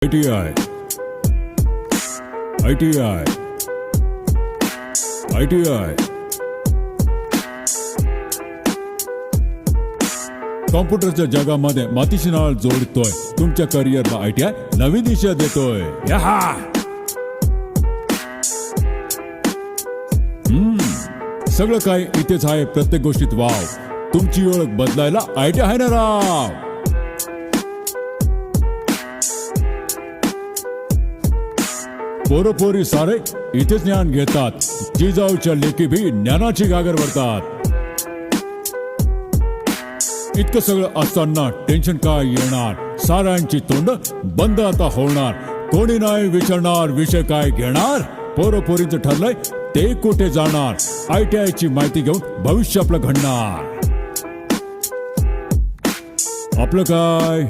ITI, ITI, ITI. कॉम्प्युटरच्या जगामध्ये मातीशी नाळ जोडतोय. तुमच्या करिअरला ITI नवी दिशा देतोय. याहा! सगळं काही इथेच आहे. प्रत्येक गोष्टीत वाव. तुमची ओळख बदलायला ITI आहे ना राव. पोरपोरी सारे इथेच ज्ञान घेतात. जिजाऊच्या लेकी भी ज्ञानाची गागर भरतात. इतकं सगळं असताना टेन्शन काय येणार. साऱ्यांची तोंड बंद आता होणार. कोणी नाही विचारणार विषय काय घेणार. पोरपोरींचं ठरलंय ते कुठे जाणार. ITI ची माहिती घेऊन भविष्य आपलं घडणार. आपलं काय